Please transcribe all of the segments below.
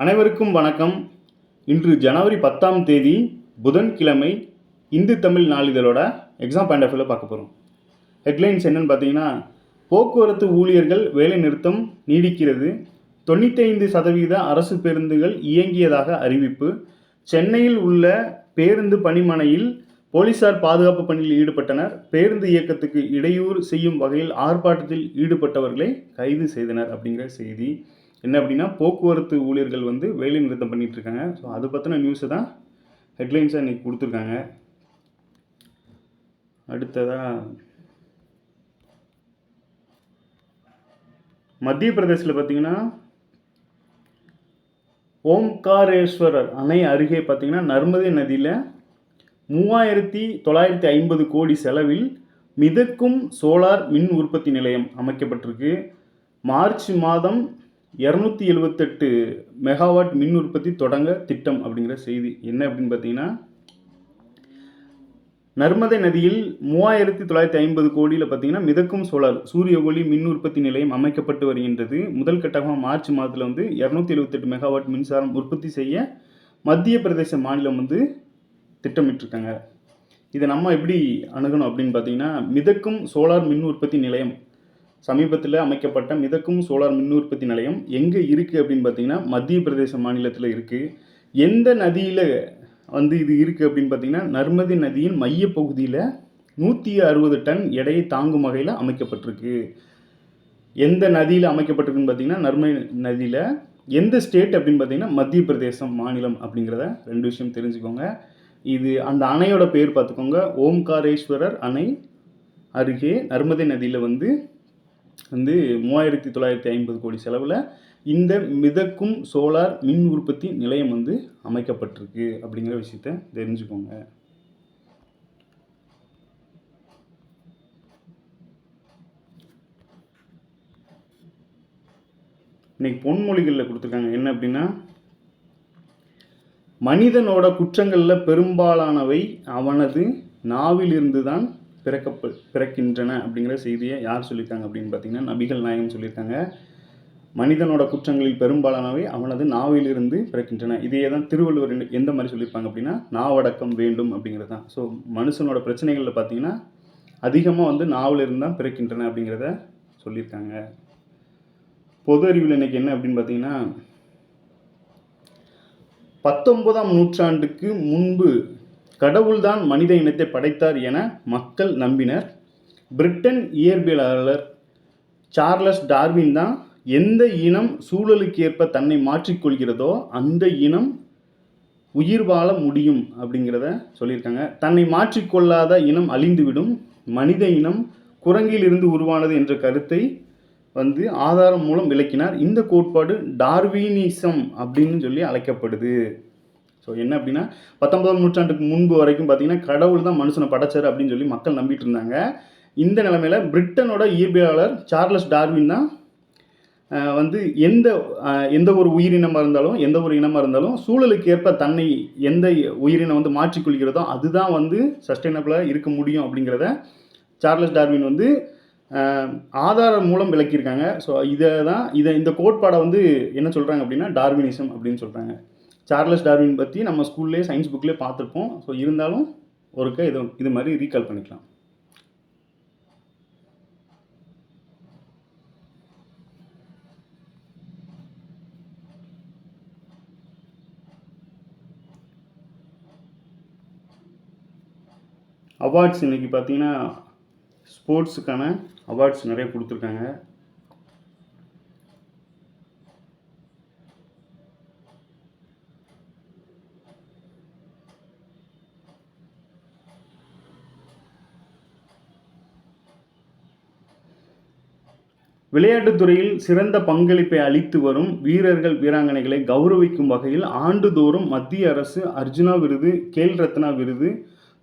அனைவருக்கும் வணக்கம். இன்று ஜனவரி 10ஆம் தேதி புதன்கிழமை. இந்து தமிழ் நாளிதழோட எக்ஸாம் பாயிண்ட் ஆஃப் வியூவில் பார்க்க போகிறோம். ஹெட்லைன்ஸ் என்னென்னு பார்த்தீங்கன்னா, போக்குவரத்து ஊழியர்கள் வேலை நிறுத்தம் நீடிக்கிறது, 95% அரசு பேருந்துகள் இயங்கியதாக அறிவிப்பு, சென்னையில் உள்ள பேருந்து பணிமனையில் போலீசார் பாதுகாப்பு பணியில் ஈடுபட்டனர், பேருந்து இயக்கத்துக்கு இடையூறு செய்யும் வகையில் ஆர்ப்பாட்டத்தில் ஈடுபட்டவர்களை கைது செய்தனர் அப்படிங்கிற செய்தி. என்ன அப்படின்னா, போக்குவரத்து ஊழியர்கள் வேலை நிறுத்தம் பண்ணிட்டு இருக்காங்க. ஸோ அது பற்றின நியூஸை தான் ஹெட்லைன்ஸாக இன்றைக்கி கொடுத்துருக்காங்க. அடுத்ததாக மத்திய பிரதேசத்தில் பார்த்தீங்கன்னா, ஓம்காரேஸ்வரர் அணை அருகே பார்த்தீங்கன்னா நர்மதை நதியில் 3950 கோடி செலவில் மிதக்கும் சோலார் மின் உற்பத்தி நிலையம் அமைக்கப்பட்டிருக்கு. மார்ச் மாதம் 278 மெகாவாட் மின் உற்பத்தி தொடங்க திட்டம் அப்படிங்கிற செய்தி. என்ன அப்படின்னு பார்த்தீங்கன்னா, நர்மதை நதியில் 3950 கோடியில் பார்த்தீங்கன்னா மிதக்கும் சோலார் சூரிய ஒளி மின் உற்பத்தி நிலையம் அமைக்கப்பட்டு வருகின்றது. முதல் கட்டமாக மார்ச் மாதத்தில் 278 மெகாவாட் மின்சாரம் உற்பத்தி செய்ய மத்திய பிரதேச மாநிலம் திட்டமிட்டிருக்காங்க. இதை நம்ம எப்படி அணுகணும் அப்படின்னு பார்த்தீங்கன்னா, மிதக்கும் சோலார் மின் உற்பத்தி நிலையம் சமீபத்தில் அமைக்கப்பட்ட மிதக்கும் சோலார் மின் உற்பத்தி நிலையம் எங்கே இருக்குது அப்படின்னு பார்த்தீங்கன்னா, மத்திய பிரதேச மாநிலத்தில் இருக்குது. எந்த நதியில் இது இருக்குது அப்படின்னு பார்த்தீங்கன்னா, நர்மதை நதியின் மையப்பகுதியில் 160 டன் எடையை தாங்கும் வகையில் அமைக்கப்பட்டிருக்கு. எந்த நதியில் அமைக்கப்பட்டிருக்குன்னு பார்த்தீங்கன்னா, நர்மதை நதியில். எந்த ஸ்டேட் அப்படின்னு பார்த்தீங்கன்னா, மத்திய பிரதேசம் மாநிலம் அப்படிங்கிறத 2 விஷயம் தெரிஞ்சுக்கோங்க. இது அந்த அணையோட பேர் பார்த்துக்கோங்க, ஓம்காரேஸ்வரர் அணை அருகே நர்மதை நதியில் 3950 கோடி செலவில் இந்த மிதக்கும் சோலார் மின் உற்பத்தி நிலையம் அமைக்கப்பட்டிருக்கு அப்படிங்கிற விஷயத்த தெரிஞ்சுக்கோங்க. இன்னைக்கு பொன்மொழிகளில் கொடுத்துருக்காங்க. என்ன அப்படின்னா, மனிதனோட குற்றங்களில் பெரும்பாலானவை அவனது நாவிலிருந்து தான் பிறக்கின்றன அப்படிங்கிற செய்தியை யார் சொல்லியிருக்காங்க அப்படின்னு பார்த்தீங்கன்னா, நபிகள் நாயகம் சொல்லியிருக்காங்க. மனிதனோட குற்றங்களில் பெரும்பாலானவை அவனது நாவிலிருந்து பிறக்கின்றன. இதையே தான் திருவள்ளுவர் எந்த மாதிரி சொல்லியிருப்பாங்க அப்படின்னா, நாவடக்கம் வேண்டும் அப்படிங்கிறது தான். ஸோ மனுஷனோட பிரச்சனைகளில் பார்த்தீங்கன்னா அதிகமாக நாவிலிருந்து தான் பிறக்கின்றன அப்படிங்கிறத சொல்லியிருக்காங்க. பொது அறிவில் இன்னைக்கு என்ன அப்படின்னு பார்த்தீங்கன்னா, 19ஆம் நூற்றாண்டுக்கு முன்பு கடவுள்தான் மனித இனத்தை படைத்தார் என மக்கள் நம்பினர். பிரிட்டன் இயற்பியலாளர் சார்லஸ் டார்வின் தான் எந்த இனம் சூழலுக்கு ஏற்ப தன்னை மாற்றிக்கொள்கிறதோ அந்த இனம் உயிர் வாழ முடியும் அப்படிங்கிறத சொல்லியிருக்காங்க. தன்னை மாற்றிக்கொள்ளாத இனம் அழிந்துவிடும், மனித இனம் குரங்கில் இருந்து உருவானது என்ற கருத்தை ஆதாரம் மூலம் விளக்கினார். இந்த கோட்பாடு டார்வினிசம் அப்படின்னு சொல்லி அழைக்கப்படுது. ஸோ என்ன அப்படின்னா, 19ஆம் நூற்றாண்டுக்கு முன்பு வரைக்கும் பார்த்தீங்கன்னா கடவுள் தான் மனுஷனை படைச்சார் அப்படின்னு சொல்லி மக்கள் நம்பிட்டு இருந்தாங்க. இந்த நிலைமையில் பிரிட்டனோட இயற்பியலாளர் சார்லஸ் டார்வின் தான் எந்த ஒரு உயிரினமாக இருந்தாலும் எந்த ஒரு இனமாக இருந்தாலும் சூழலுக்கு ஏற்ப தன்னை எந்த உயிரினம் மாற்றிக்கொள்கிறதோ அதுதான் சஸ்டைனபிளாக இருக்க முடியும் அப்படிங்கிறத சார்லஸ் டார்வின் ஆதாரம் மூலம் விளக்கியிருக்காங்க. ஸோ இந்த கோட்பாடை என்ன சொல்கிறாங்க அப்படின்னா, டார்வினிசம் அப்படின்னு சொல்கிறாங்க. சார்லஸ் டார்வின் பற்றி நம்ம ஸ்கூல்லேயே சயின்ஸ் புக்லேயே பார்த்துருப்போம். ஸோ இருந்தாலும் ஒருக்க இது மாதிரி ரீகால் பண்ணிக்கலாம். அவார்ட்ஸ் இன்றைக்கி பார்த்தீங்கன்னா ஸ்போர்ட்ஸுக்கான அவார்ட்ஸ் நிறைய கொடுத்துருக்காங்க. விளையாட்டுத்துறையில் சிறந்த பங்களிப்பை அளித்து வரும் வீரர்கள் வீராங்கனைகளை கௌரவிக்கும் வகையில் ஆண்டுதோறும் மத்திய அரசு அர்ஜுனா விருது, கேல் ரத்னா விருது,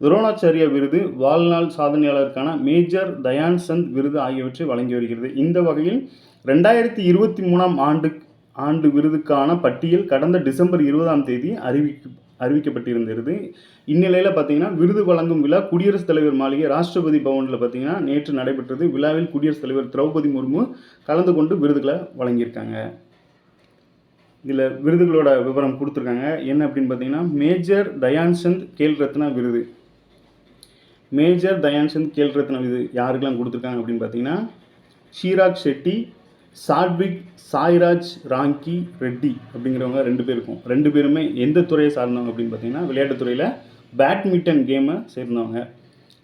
துரோணாச்சாரியா விருது, வாழ்நாள் சாதனையாளருக்கான மேஜர் தயான் சந்த் விருது ஆகியவற்றை வழங்கி வருகிறது. இந்த வகையில் 2023ஆம் ஆண்டு விருதுக்கான பட்டியல் கடந்த டிசம்பர் 20ஆம் தேதி அறிவிக்கப்பட்டிருந்தது. இந்நிலையில் பார்த்தீங்கன்னா விருது வழங்கும் விழா குடியரசுத் தலைவர் மாளிகை ராஷ்டிரபதி பவனில் பார்த்தீங்கன்னா நேற்று நடைபெற்றது. விழாவில் குடியரசுத் தலைவர் திரௌபதி முர்மு கலந்து கொண்டு விருதுகளை வழங்கியிருக்காங்க. இதில் விருதுகளோட விவரம் கொடுத்துருக்காங்க. என்ன அப்படின்னு பார்த்தீங்கன்னா, மேஜர் தயான்சந்த் கேல் ரத்னா விருது. மேஜர் தயான்சந்த் கேல் ரத்னா விருது யாருக்கெல்லாம் கொடுத்துருக்காங்க அப்படின்னு பார்த்தீங்கன்னா, ஷீராக் ஷெட்டி, சாட்விக் சாய்ராஜ் ராங்கி ரெட்டி அப்படிங்கிறவங்க 2 பேருக்கும். 2 பேருமே எந்த துறையை சார்ந்தவங்க அப்படின்னு பார்த்தீங்கன்னா, விளையாட்டுத்துறையில் பேட்மிண்டன் கேமை சேர்ந்தவங்க.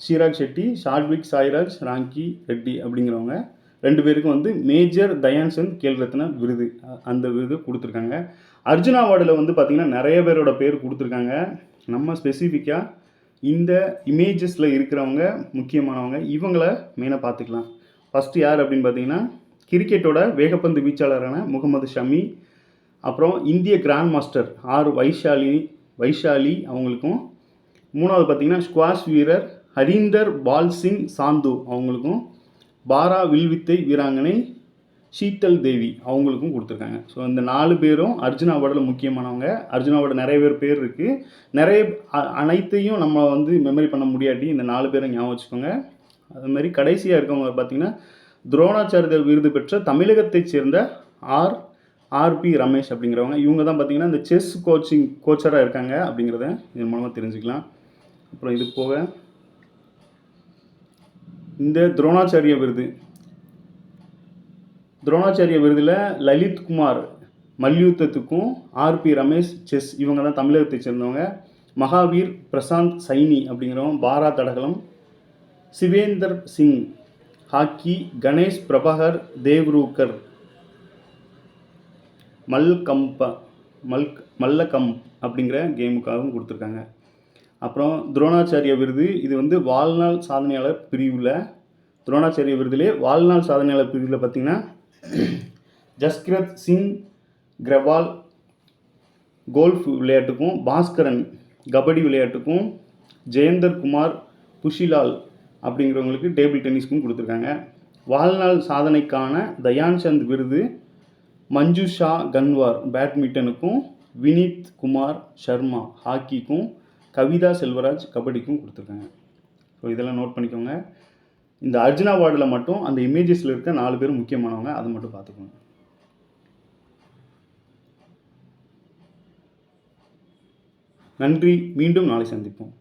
ஷீராக் ஷெட்டி, சாட்விக் சாய்ராஜ் ராங்கி ரெட்டி அப்படிங்கிறவங்க 2 பேருக்கும் வந்து மேஜர் தயான்சந்த் கேல் ரத்னா விருது, அந்த விருது கொடுத்துருக்காங்க. அர்ஜுனா அவார்டில் வந்து பார்த்திங்கன்னா நிறைய பேரோட பேர் கொடுத்துருக்காங்க. நம்ம ஸ்பெசிஃபிக்காக இந்த இமேஜஸில் இருக்கிறவங்க முக்கியமானவங்க, இவங்கள மெயினாக பார்த்துக்கலாம். ஃபஸ்ட்டு யார் அப்படின்னு பார்த்தீங்கன்னா, கிரிக்கெட்டோட வேகப்பந்து வீச்சாளரான முகமது ஷமி, அப்புறம் இந்திய கிராண்ட் மாஸ்டர் ஆர் வைஷாலி அவங்களுக்கும், 3வது பார்த்தீங்கன்னா ஸ்குவாஷ் வீரர் ஹரீந்தர் பால் சிங் சாந்து அவங்களுக்கும், பாரா வில்வித்தை வீராங்கனை ஷீத்தல் தேவி அவங்களுக்கும் கொடுத்துருக்காங்க. ஸோ இந்த 4 பேரும் அர்ஜுனா அவார்டில் முக்கியமானவங்க. அர்ஜுனா அவார்டு நிறைய பேர் இருக்குது. நிறைய அனைத்தையும் நம்ம வந்து மெமரி பண்ண முடியாட்டி இந்த 4 பேரை ஞாபகம் வச்சுக்கோங்க. அதுமாதிரி கடைசியாக இருக்கவங்க பார்த்திங்கன்னா, துரோணாச்சாரிய விருது பெற்ற தமிழகத்தைச் சேர்ந்த ஆர்பி ரமேஷ் அப்படிங்கிறவங்க. இவங்க தான் பார்த்திங்கன்னா இந்த செஸ் கோச்சராக இருக்காங்க அப்படிங்கிறத இதன் மூலமாக தெரிஞ்சுக்கலாம். அப்புறம் இது போக இந்த துரோணாச்சாரிய விருதில் லலித் குமார் மல்யுத்தத்துக்கும், ஆர்பி ரமேஷ் செஸ், இவங்க தான் தமிழகத்தை சேர்ந்தவங்க. மகாவீர் பிரசாந்த் சைனி அப்படிங்கிறவங்க பாரா தடகளம், சிவேந்தர் சிங் ஹாக்கி, கணேஷ் பிரபாகர் தேவ்ரூக்கர் மல்லகம்ப் அப்படிங்கிற கேமுக்காகவும் கொடுத்துருக்காங்க. அப்புறம் துரோணாச்சாரிய விருது, இது வந்து வாழ்நாள் சாதனையாளர் பிரிவில், துரோணாச்சாரிய விருதிலே வாழ்நாள் சாதனையாளர் பிரிவில் பார்த்திங்கன்னா, ஜஸ்கிரத் சிங் கிரவால் கோல்ஃப் விளையாட்டுக்கும், பாஸ்கரன் கபடி விளையாட்டுக்கும், ஜெயந்தர் குமார் புஷிலால் அப்படிங்கிறவங்களுக்கு டேபிள் டென்னிஸ்க்கும் கொடுத்துருக்காங்க. வாழ்நாள் சாதனைக்கான தயான்சந்த் விருது மஞ்சுஷா கன்வார் பேட்மிண்டனுக்கும், வினீத் குமார் சர்மா ஹாக்கிக்கும், கவிதா செல்வராஜ் கபடிக்கும் கொடுத்துருக்காங்க. ஸோ இதெல்லாம் நோட் பண்ணிக்கோங்க. இந்த அர்ஜுனா அவார்டில் மட்டும் அந்த இமேஜஸில் இருக்க 4 பேர் முக்கியமானவங்க, அதை மட்டும் பார்த்துக்கோங்க. நன்றி. மீண்டும் நாளை சந்திப்போம்.